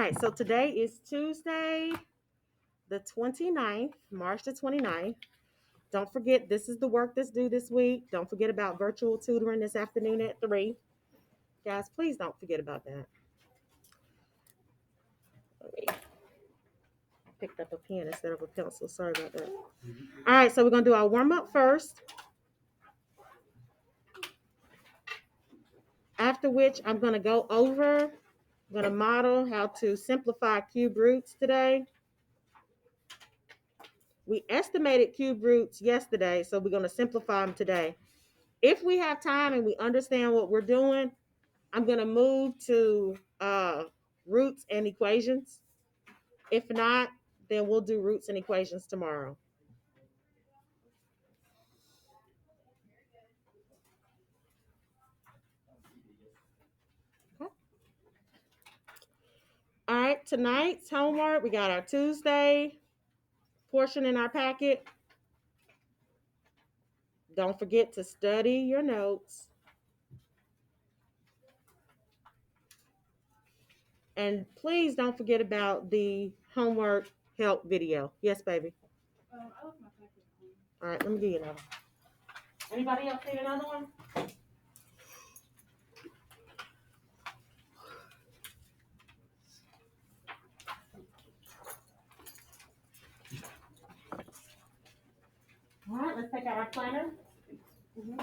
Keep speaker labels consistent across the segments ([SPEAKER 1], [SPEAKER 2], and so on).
[SPEAKER 1] right, so today is Tuesday, the 29th, March the 29th. Don't forget, this is the work that's due this week. Don't forget about virtual tutoring this afternoon at 3. Guys, please don't forget about that. Picked up a pen instead of a pencil. Sorry about that. All right, so we're going to do our warm-up first. After which, I'm going to go over, I'm going to model how to simplify cube roots today. We estimated cube roots yesterday, so we're going to simplify them today. If we have time and we understand what we're doing, I'm going to move to roots and equations. If not, then we'll do roots and equations tomorrow. Okay. All right, tonight's homework, we got our Tuesday portion in our packet. Don't forget to study your notes. And please don't forget about the homework help video. Yes, baby. I left my packet. All right, let me give you another. Anybody else need another one? All right, let's take out our planner. Mm-hmm.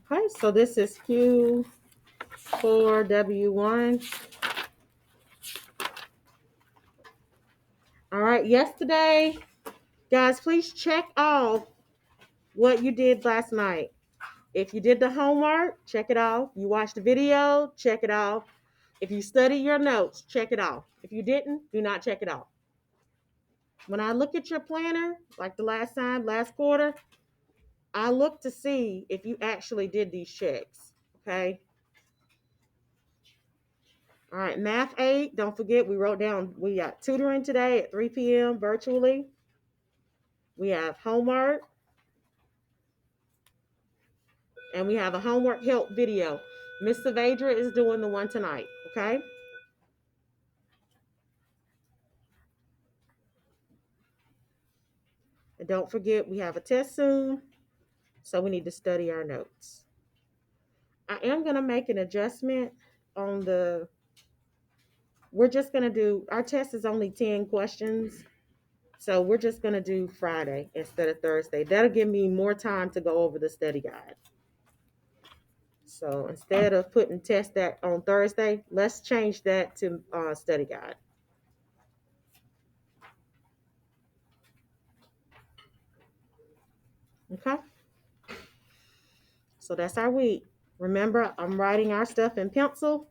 [SPEAKER 1] Okay, so this is Q4W1. All right, yesterday, guys, please check off what you did last night. If you did the homework, check it off. You watched the video, check it off. If you study your notes, check it off. If you didn't, do not check it off. When I look at your planner, like the last time, last quarter, I look to see if you actually did these checks, okay? All right, Math 8, don't forget we wrote down, we got tutoring today at 3 p.m. virtually. We have homework. And we have a homework help video. Miss Savadra is doing the one tonight, okay? And don't forget we have a test soon, so we need to study our notes. I am going to make an adjustment on we're just going to do, our test is only 10 questions. So we're just going to do Friday instead of Thursday. That'll give me more time to go over the study guide. So instead of putting test that on Thursday, let's change that to study guide. Okay? So that's our week. Remember, I'm writing our stuff in pencil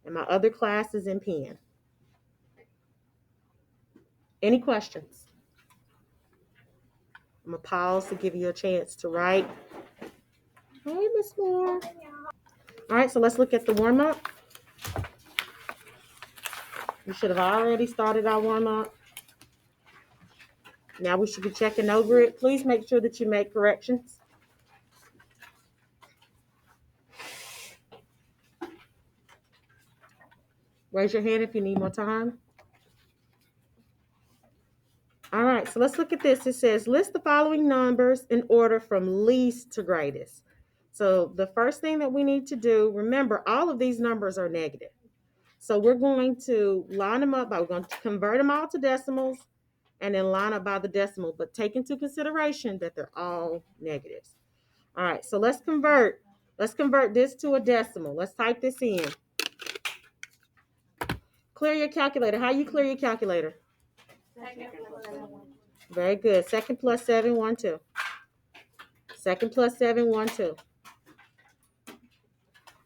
[SPEAKER 1] and my other class is in pen. Any questions? I'm going to pause to give you a chance to write. Hey, Miss Moore. All right, so let's look at the warm-up. We should have already started our warm-up. Now we should be checking over it. Please make sure that you make corrections. Raise your hand if you need more time. All right, so let's look at this. It says, list the following numbers in order from least to greatest. So the first thing that we need to do, remember, all of these numbers are negative. So we're going to line them up. We're going to convert them all to decimals and then line up by the decimal, but take into consideration that they're all negatives. All right, so let's convert this to a decimal. Let's type this in. Clear your calculator. How you clear your calculator? Very good. Second plus 7, 1, 2. Second plus 7, 1, 2.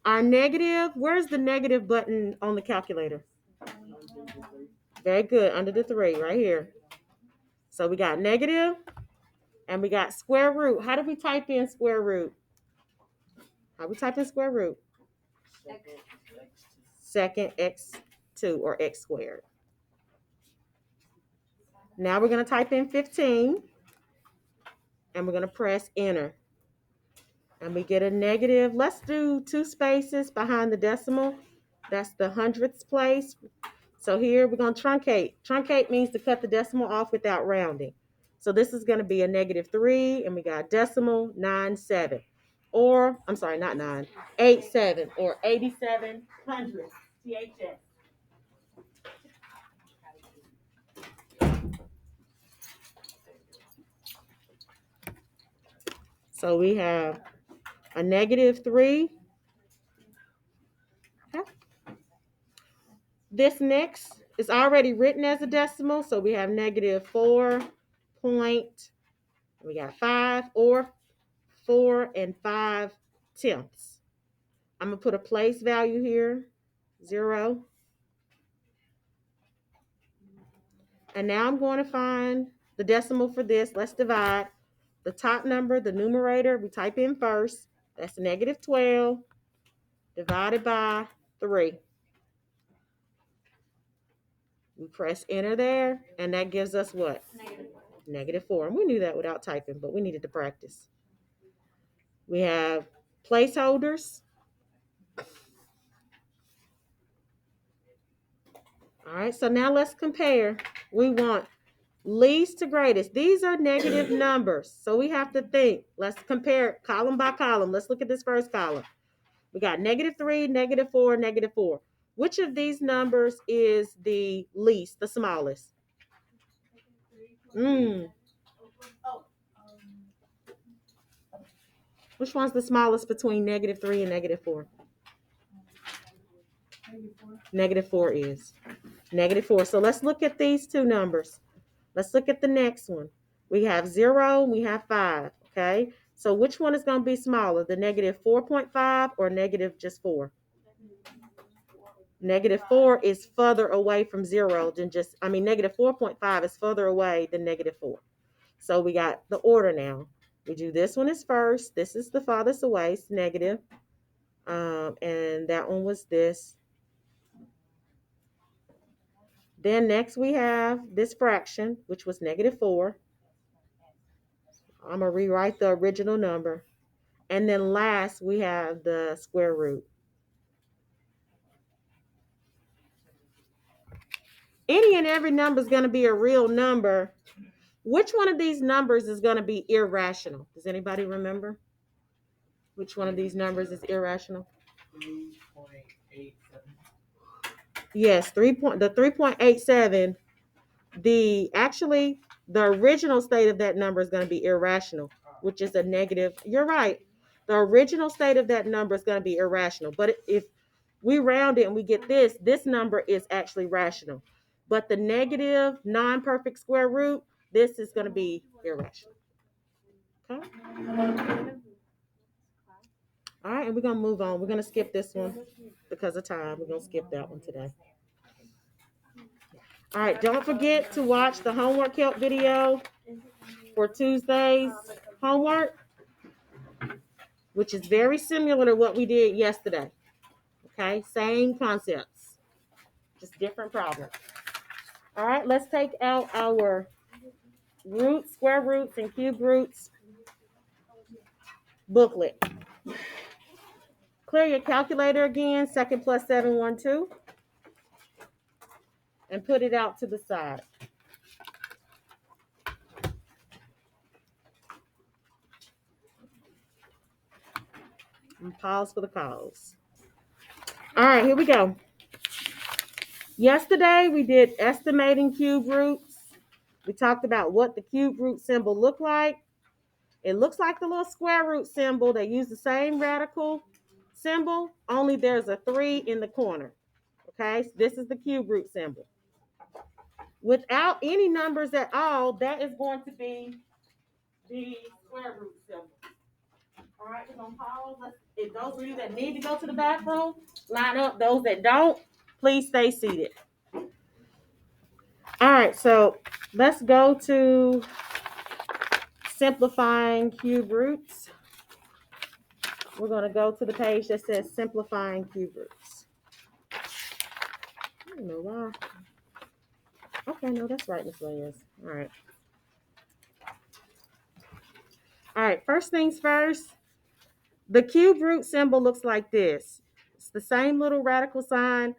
[SPEAKER 1] Our negative, where's the negative button on the calculator? Very good. Under the 3, right here. So we got negative and we got square root. How do we type in square root? How we type in square root? Second x2 or x squared. Now we're going to type in 15 and we're going to press enter. And we get a negative. Let's do 2 spaces behind the decimal. That's the hundredths place. So here we're going to truncate. Truncate means to cut the decimal off without rounding. So this is going to be a -3, and we got decimal 97. Or, I'm sorry, not 9, 87 or 87 hundredths. THS. So we have a -3. Okay. This next is already written as a decimal, so we have -4 point, we got 5 or 4 and 5 tenths. I'm gonna put a place value here, 0. And now I'm going to find the decimal for this. Let's divide the top number, the numerator, we type in first. That's -12 divided by 3. We press enter there, and that gives us what? -4. And we knew that without typing, but we needed to practice. We have placeholders. All right, so now let's compare. We want least to greatest. These are negative numbers, so we have to think. Let's compare column by column. Let's look at this first column. We got -3, -4, -4. Which of these numbers is the least, the smallest? Which one's the smallest between -3 and -4? -4 is. -4. So let's look at these two numbers. Let's look at the next one. We have 0, we have 5, okay? So which one is going to be smaller, the -4.5 or negative just 4? -4 is further away from 0 than just, -4.5 is further away than -4. So we got the order now. We do this one is first. This is the farthest away, it's negative. And that one was this. Then next we have this fraction, which was -4. I'm going to rewrite the original number. And then last we have the square root. Any and every number is going to be a real number. Which one of these numbers is going to be irrational? Does anybody remember? Which one of these numbers is irrational? 3.87. Yes, the 3.87. The original state of that number is going to be irrational, which is a negative. You're right. The original state of that number is going to be irrational. But if we round it and we get this number is actually rational. But the negative non-perfect square root, this is going to be irrational. Okay. All right, and we're going to move on. We're going to skip this one because of time. We're going to skip that one today. All right, don't forget to watch the homework help video for Tuesday's homework, which is very similar to what we did yesterday. Okay, same concepts, just different problems. All right, let's take out our roots, square roots, and cube roots booklet. Clear your calculator again, 2nd plus 7, 1, 2, and put it out to the side. And pause for the cause. All right, here we go. Yesterday, we did estimating cube roots. We talked about what the cube root symbol looked like. It looks like the little square root symbol. They use the same radical symbol, only there's a 3 in the corner. Okay, so this is the cube root symbol. Without any numbers at all, that is going to be the square root symbol. All right, we're going to pause. If those of you that need to go to the bathroom, line up. Those that don't, please stay seated. All right, so let's go to simplifying cube roots. We're going to go to the page that says simplifying cube roots. I don't know why. Okay, no, that's right, Miss Williams. All right. All right, first things first, the cube root symbol looks like this. It's the same little radical sign,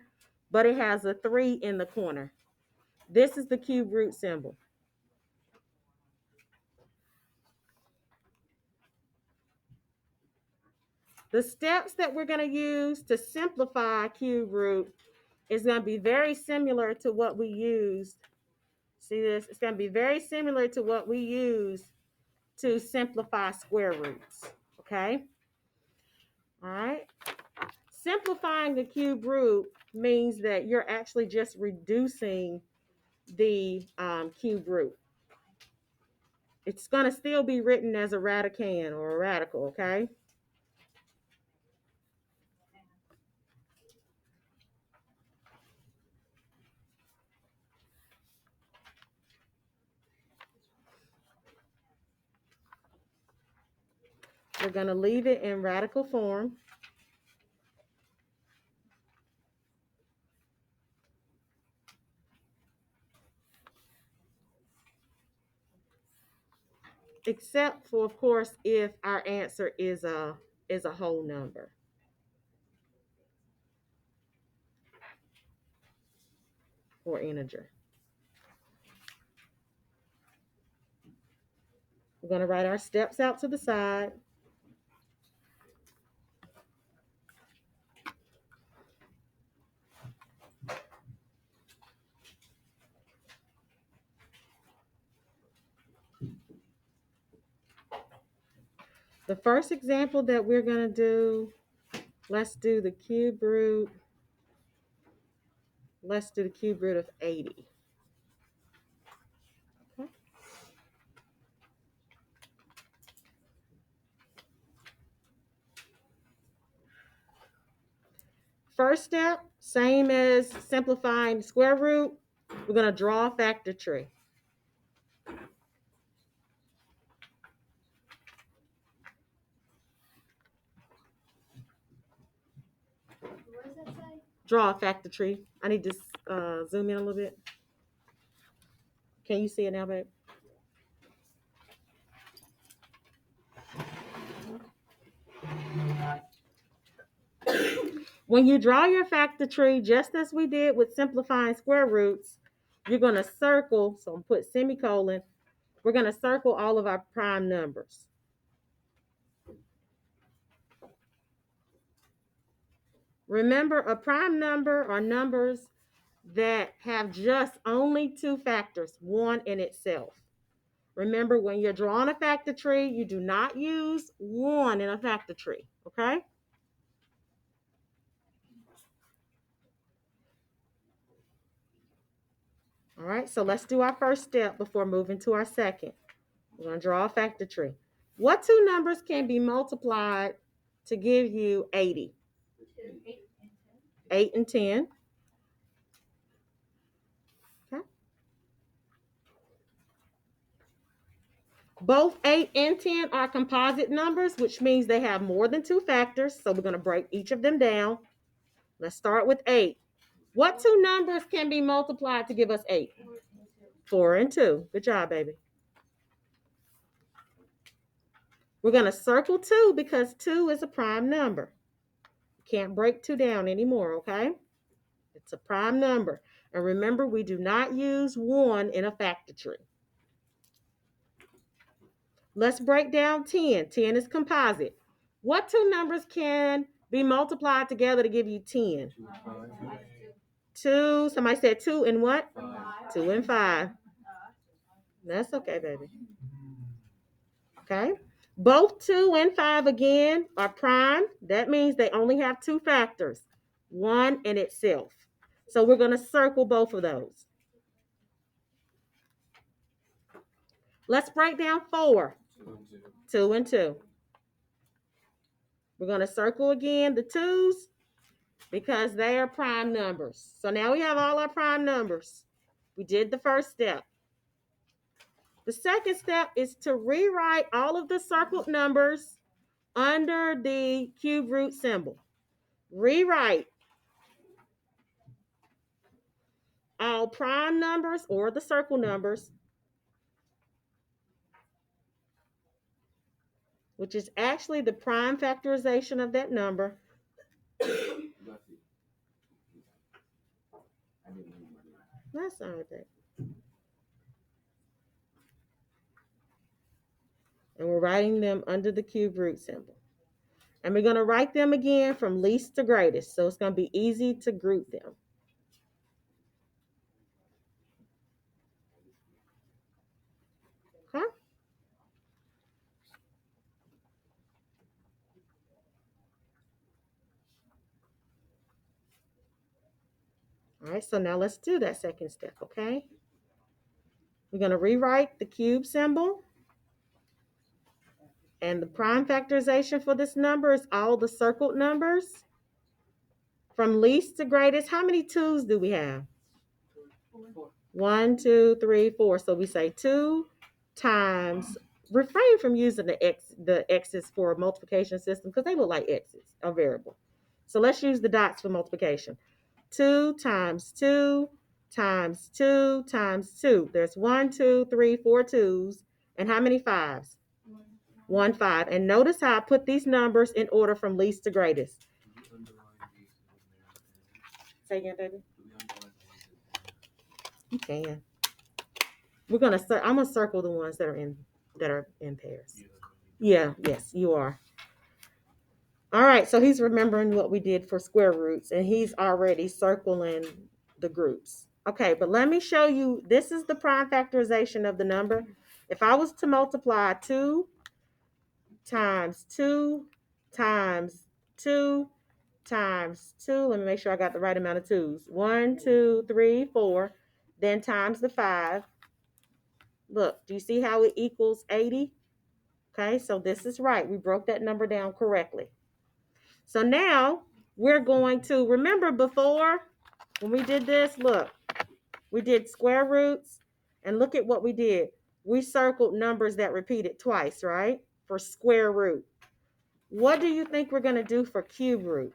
[SPEAKER 1] but it has a 3 in the corner. This is the cube root symbol. The steps that we're going to use to simplify cube root is going to be very similar to what we used. See this? It's going to be very similar to what we use to simplify square roots. Okay? All right? Simplifying the cube root means that you're actually just reducing the cube root. It's going to still be written as a radicand or a radical, okay? We're going to leave it in radical form. Except for, of course, if our answer is a whole number or integer. We're going to write our steps out to the side. The first example that we're going to do, let's do the cube root. Let's do the cube root of 80. Okay. First step, same as simplifying the square root. We're going to draw a factor tree.
[SPEAKER 2] What does that say?
[SPEAKER 1] Draw a factor tree. I need to zoom in a little bit. Can you see it now, babe? When you draw your factor tree, just as we did with simplifying square roots, you're going to circle, so I'm put semicolon, we're going to circle all of our prime numbers. Remember, a prime number are numbers that have just only two factors, one in itself. Remember, when you're drawing a factor tree, you do not use one in a factor tree, okay? All right, so let's do our first step before moving to our second. We're going to draw a factor tree. What two numbers can be multiplied to give you 80? 8 and 10. Okay. Both 8 and 10 are composite numbers, which means they have more than two factors. So we're going to break each of them down. Let's start with 8. What two numbers can be multiplied to give us 8? 4 and 2. Good job, baby. We're going to circle 2 because 2 is a prime number. Can't break 2 down anymore, okay? It's a prime number. And remember, we do not use 1 in a factor tree. Let's break down 10. 10 is composite. What two numbers can be multiplied together to give you 10? 2. Somebody said 2 and what? 2 and 5. That's okay, baby. Okay. Both 2 and 5 again are prime. That means they only have two factors, one in itself. So we're going to circle both of those. Let's break down 4. 2 and 2. We're going to circle again the 2's because they are prime numbers. So now we have all our prime numbers. We did the first step. The second step is to rewrite all of the circled numbers under the cube root symbol. Rewrite. all prime numbers or the circle numbers, which is actually the prime factorization of that number. That's all right. And we're writing them under the cube root symbol. And we're going to write them again from least to greatest. So it's going to be easy to group them. Okay? All right, so now let's do that second step, okay? We're going to rewrite the cube symbol. And the prime factorization for this number is all the circled numbers. From least to greatest, how many twos do we have? 1, 2, 3, 4. So we say 2 times. Refrain from using the x's for a multiplication system because they look like x's, a variable. So let's use the dots for multiplication. 2 times 2 times 2 times 2. There's 1, 2, 3, 4 twos. And how many fives? 1, 5. And notice how I put these numbers in order from least to greatest. Say again, baby. You can. I'm gonna circle the ones that are in pairs. Yeah, yes, you are. All right, so he's remembering what we did for square roots, and he's already circling the groups. Okay, but let me show you. This is the prime factorization of the number. If I was to multiply 2 times 2 times 2 times 2, let me make sure I got the right amount of twos. 1, 2, 3, 4, then times the 5. Look, do you see how it equals 80? Okay, so this is right. We broke that number down correctly. So now we're going to remember before when we did this, look, we did square roots and look at what we did. We circled numbers that repeated twice, right? For square root. What do you think we're going to do for cube root?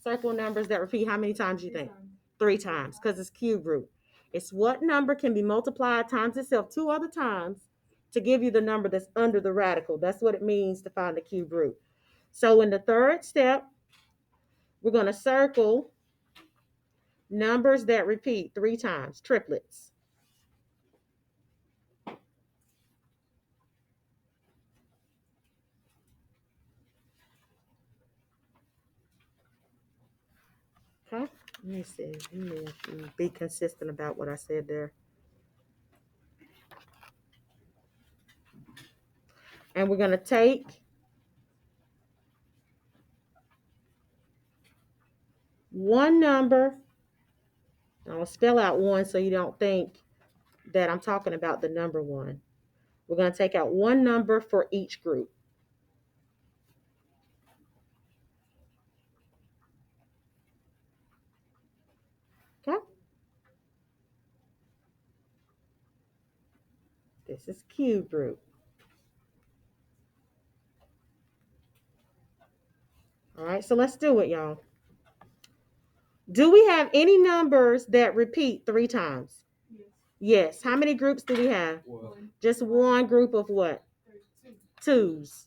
[SPEAKER 1] Circle numbers that repeat how many times you think? 3 times because it's cube root. It's what number can be multiplied times itself 2 other times to give you the number that's under the radical. That's what it means to find the cube root. So in the third step, we're going to circle numbers that repeat 3 times, triplets. Okay, let me see. Let me be consistent about what I said there. And we're going to take one number. I'll spell out 1 so you don't think that I'm talking about the number 1. We're going to take out one number for each group. Okay? This is cube root. All right, so let's do it, y'all. Do we have any numbers that repeat 3 times? Yes. How many groups do we have? Just one group of what? Twos.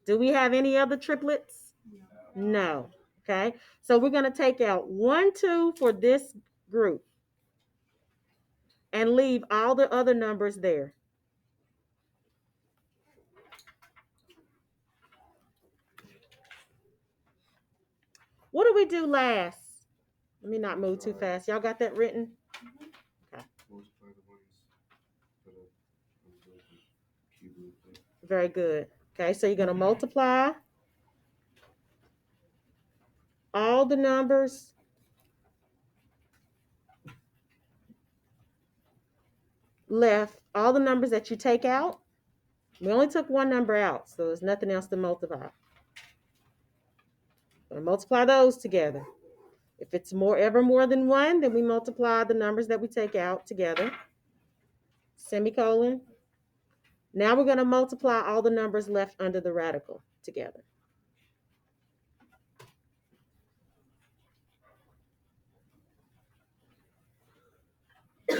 [SPEAKER 1] Do we have any other triplets? No. Okay. So we're going to take out 1, 2 for this group and leave all the other numbers there. What do we do last? Let me not move too fast. Y'all got that written? Okay. Very good. Okay, so you're going to multiply all the numbers left, all the numbers that you take out. We only took one number out, so there's nothing else to multiply. We're going to multiply those together. If it's ever more than 1, then we multiply the numbers that we take out together. Semicolon. Now we're going to multiply all the numbers left under the radical together. Okay,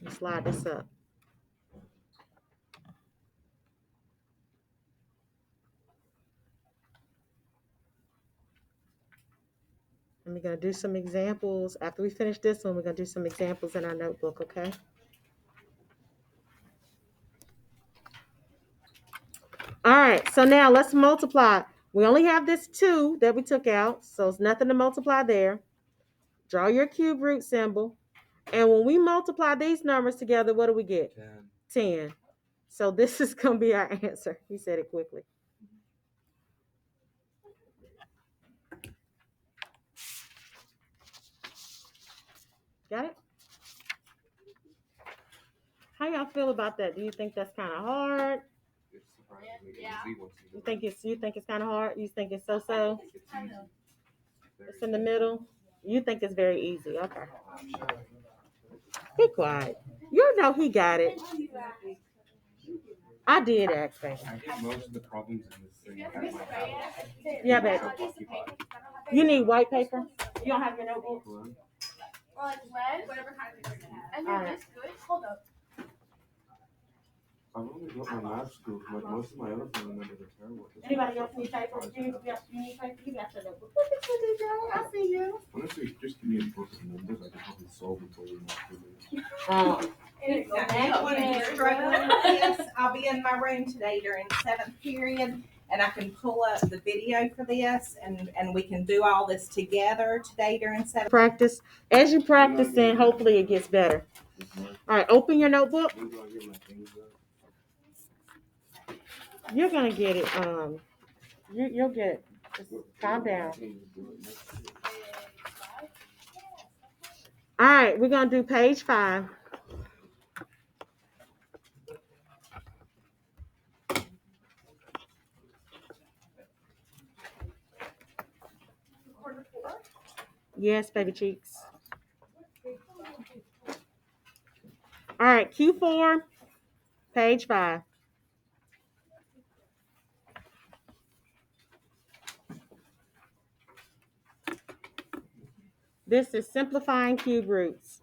[SPEAKER 1] let's slide this up. And we're going to do some examples. After we finish this one, we're going to do some examples in our notebook, okay? All right, so now let's multiply. We only have this 2 that we took out, so it's nothing to multiply there. Draw your cube root symbol. And when we multiply these numbers together, what do we get? 10. So this is going to be our answer. He said it quickly. Got it? How y'all feel about that? Do you think that's kind of hard?
[SPEAKER 2] Yeah.
[SPEAKER 1] You think it's kind of hard? You think it's so? It's in the middle. You think it's very easy. Okay. Be quiet. You know he got it. I did ask him.
[SPEAKER 3] I get most of the problems in this thing at my house.
[SPEAKER 1] Yeah, baby.
[SPEAKER 3] So occupied.
[SPEAKER 1] You need white paper? You don't have your notebook?
[SPEAKER 2] Or like red, whatever kind of paper you have. And
[SPEAKER 1] Alright.
[SPEAKER 2] you're this good. Hold up.
[SPEAKER 3] I've only got my lab school. Like most of my other family members are terrible.
[SPEAKER 1] Anybody else need paper? You need paper? You got your notebook. Look at you, DJ. I see you.
[SPEAKER 3] Honestly, just give me a book of numbers. I can probably solve them for you in like 2 minutes.
[SPEAKER 4] If anyone is struggling with this, I'll be in my room today during 7th period, and I can pull up the video for this, and we can do all this together today during 7th.
[SPEAKER 1] Practice. As you practice, then hopefully it gets better. All right, open your notebook.
[SPEAKER 3] When do I get my things done?
[SPEAKER 1] You're gonna get it. You'll get it. Just calm down. All right, we're gonna do page 5. Yes, baby cheeks. All right, Q4, page 5. This is simplifying cube roots.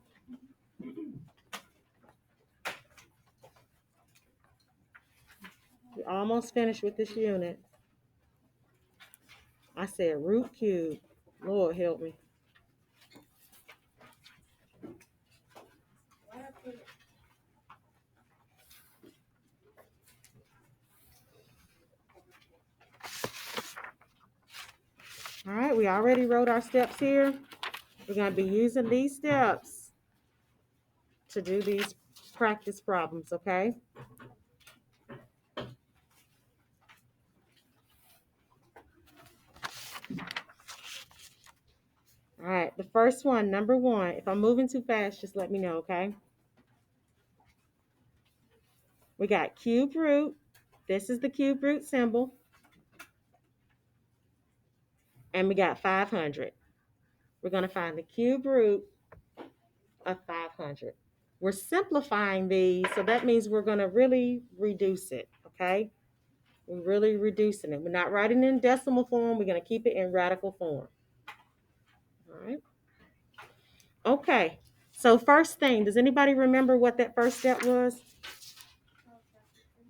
[SPEAKER 1] We're almost finished with this unit. I said root cube. Lord help me. All right, we already wrote our steps here. We're going to be using these steps to do these practice problems, okay? All right, the first one, number 1. If I'm moving too fast, just let me know, okay? We got cube root. This is the cube root symbol. And we got 500. We're going to find the cube root of 500. We're simplifying these, so that means we're going to really reduce it, okay? We're really reducing it. We're not writing it in decimal form. We're going to keep it in radical form. All right. Okay. So first thing, does anybody remember what that first step was?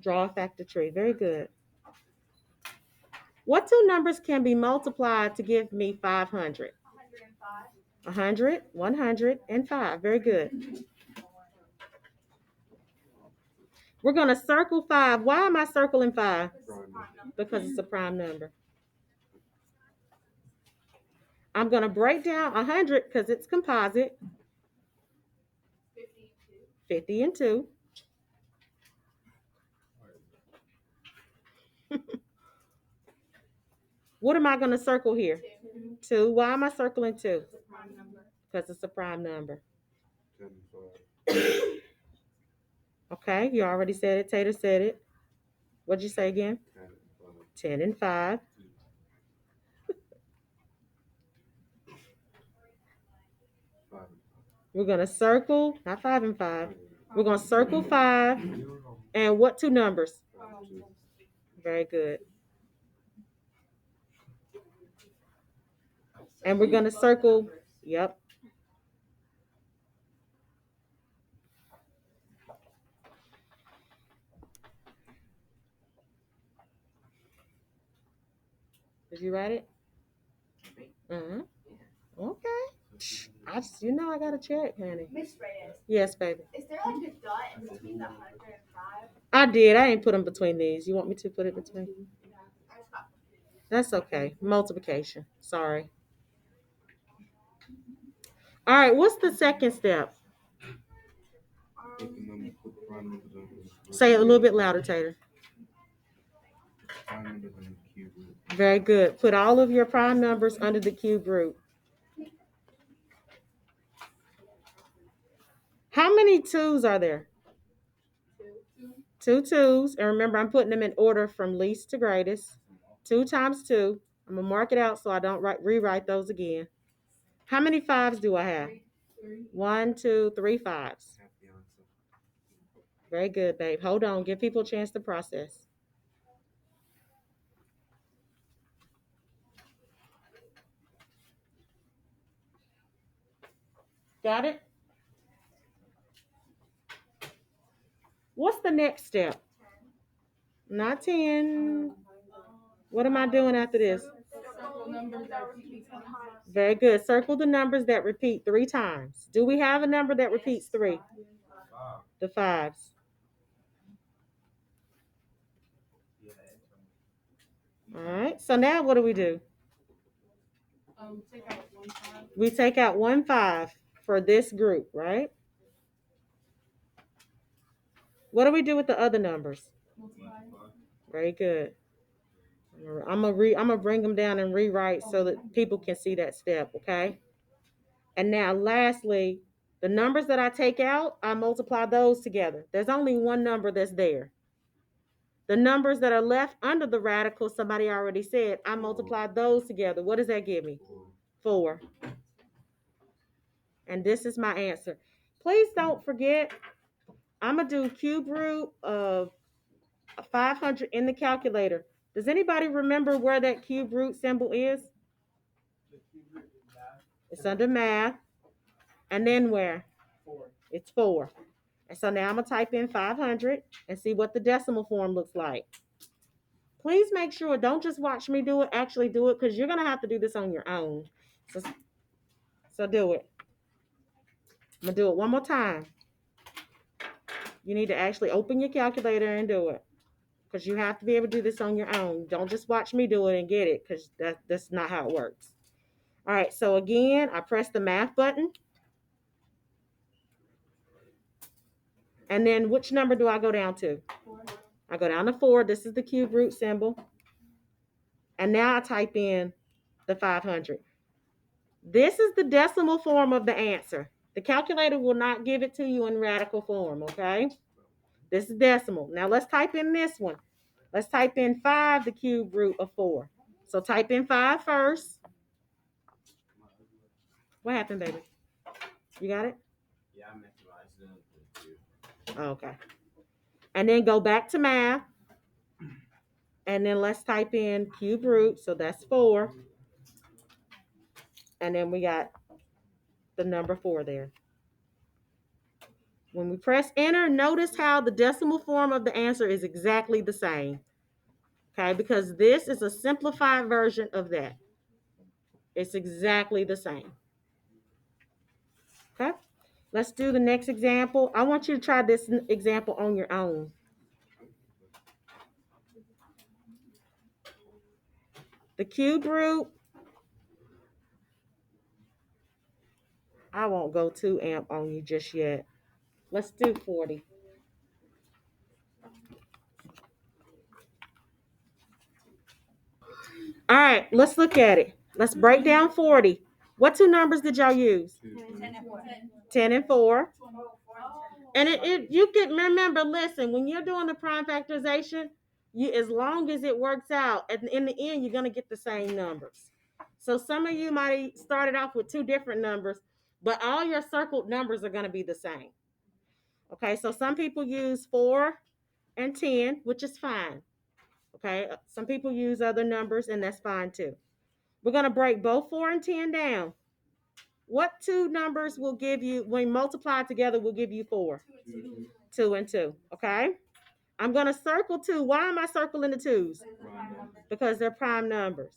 [SPEAKER 1] Draw a factor tree. Very good. What 2 numbers can be multiplied to give me 500? 100, 105. Very good. We're going to circle 5. Why am I circling 5? Because it's a prime number. I'm going to break down 100 because it's composite. 50 and 2. What am I going to circle here? 2. Why am I circling 2? Because it's a prime number.
[SPEAKER 3] 10 and 5.
[SPEAKER 1] Okay, you already said it. Tater said it. What'd you say again?
[SPEAKER 3] 10 and 5.
[SPEAKER 1] 10 and 5. We're going to circle, not 5 and 5. We're going to circle 5. And what 2 numbers? Very good. And we're going to circle. Yep. Did you write it? Mm-hmm. Okay. I got to check, honey.
[SPEAKER 2] Miss Reyes,
[SPEAKER 1] Yes, baby.
[SPEAKER 2] is there like a dot in between the 105?
[SPEAKER 1] I did. I ain't put them between these. You want me to put it between?
[SPEAKER 2] I just got
[SPEAKER 1] That's okay. Multiplication. Sorry. All right. What's the second step?
[SPEAKER 3] Put the number, put the prime numbers on the
[SPEAKER 1] Say it a little bit louder, Tater.
[SPEAKER 3] prime numbers on the cube root.
[SPEAKER 1] Very good. Put all of your prime numbers under the cube root. How many twos are there? Two twos. And remember, I'm putting them in order from least to greatest. 2 times 2. I'm going to mark it out so I don't rewrite those again. How many fives do I have? 1, 2, 3 fives.
[SPEAKER 3] Half the answer.
[SPEAKER 1] Very good, babe. Hold on. Give people a chance to process. Got it? What's the next step? Not 10. What am I doing after this?
[SPEAKER 2] circle numbers that repeat 3 times.
[SPEAKER 1] Very good. Circle the numbers that repeat 3 times. Do we have a number that repeats 3? The fives. All right. So now what do?
[SPEAKER 2] Take out 1 5.
[SPEAKER 1] We take out 1 5 for this group, right? What do we do with the other numbers?
[SPEAKER 2] Multiply.
[SPEAKER 1] Very good. I'm gonna bring them down and rewrite so that people can see that step, okay? And now lastly, the numbers that I take out, I multiply those together. There's only one number that's there. The numbers that are left under the radical, somebody already said, I multiply those together. What does that give me? 4. And this is my answer. Please don't forget, I'm going to do cube root of 500 in the calculator. Does anybody remember where that cube root symbol is? It's under math. And then where?
[SPEAKER 2] 4.
[SPEAKER 1] It's 4. And so now I'm going to type in 500 and see what the decimal form looks like. Please make sure, don't just watch me do it, actually do it, because you're going to have to do this on your own. So do it. I'm going to do it one more time. You need to actually open your calculator and do it, because you have to be able to do this on your own. Don't just watch me do it and get it, because that's not how it works. All right, so again, I press the math button. And then which number do I go down to?
[SPEAKER 2] 4.
[SPEAKER 1] I go down to 4. This is the cube root symbol. And now I type in the 500. This is the decimal form of the answer. The calculator will not give it to you in radical form, okay? This is decimal. Now let's type in this one. Let's type in 5, the cube root of 4. So type in 5 first. What happened, baby? You got it?
[SPEAKER 3] Yeah, I memorized it.
[SPEAKER 1] Okay. And then go back to math. And then let's type in cube root. So that's 4. And then we got the number 4 there. When we press enter, notice how the decimal form of the answer is exactly the same. Okay, because this is a simplified version of that. It's exactly the same. Okay, let's do the next example. I want you to try this example on your own. The cube root, I won't go too amp on you just yet. Let's do 40. All right, let's look at it. Let's break down 40. What 2 numbers did y'all use?
[SPEAKER 2] 10 and 4.
[SPEAKER 1] 10 and 4. And you can remember, listen, when you're doing the prime factorization, as long as it works out, in the end, you're going to get the same numbers. So some of you might started off with 2 different numbers, but all your circled numbers are going to be the same. Okay, so some people use 4 and 10, which is fine. Okay, some people use other numbers, and that's fine too. We're going to break both 4 and 10 down. What two numbers will give you, when multiplied together, will give you 4? 2 and 2. Okay, I'm going to circle 2. Why am I circling the 2s? Because they're prime numbers.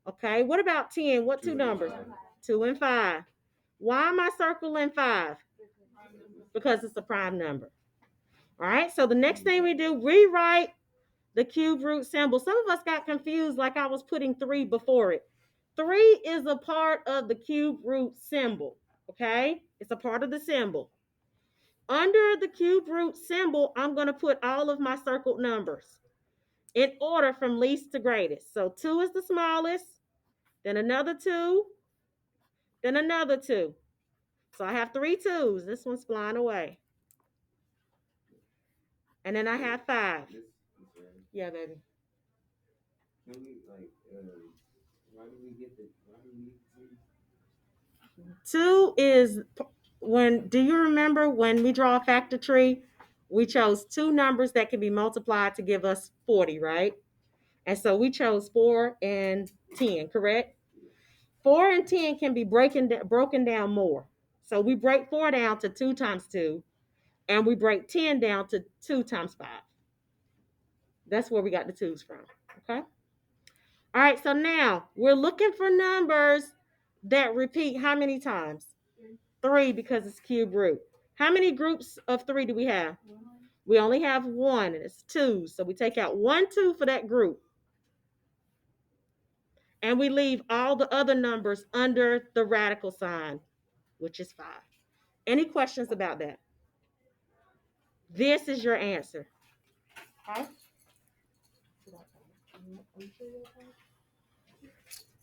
[SPEAKER 1] Okay, what about 10? What two numbers? 2 and 5. Why am I circling 5? Because it's a prime number. All right, so the next thing we do, rewrite the cube root symbol. Some of us got confused, like I was putting 3 before it. 3 is a part of the cube root symbol, okay? It's a part of the symbol. Under the cube root symbol, I'm going to put all of my circled numbers in order from least to greatest. So 2 is the smallest, then another 2, then another 2. So I have 3 2s. This one's flying away. And then I have 5. Yeah, baby.
[SPEAKER 3] Can we why do we get
[SPEAKER 1] 2 is when, do you remember when we draw a factor tree, we chose 2 numbers that can be multiplied to give us 40, right? And so we chose 4 and 10, correct? 4 and 10 can be broken down more. So we break 4 down to 2 times 2, and we break 10 down to 2 times 5. That's where we got the 2's from, okay? All right, so now we're looking for numbers that repeat how many times? 3, because it's cube root. How many groups of 3 do we have? We only have 1, and it's 2. So we take out 1, 2 for that group. And we leave all the other numbers under the radical sign, which is 5. Any questions about that? This is your answer. Okay.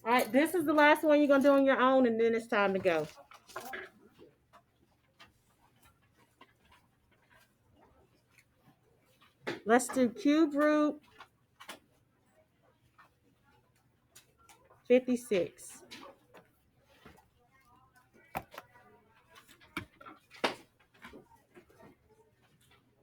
[SPEAKER 1] All right, this is the last one you're going to do on your own, and then it's time to go. Let's do cube root 56.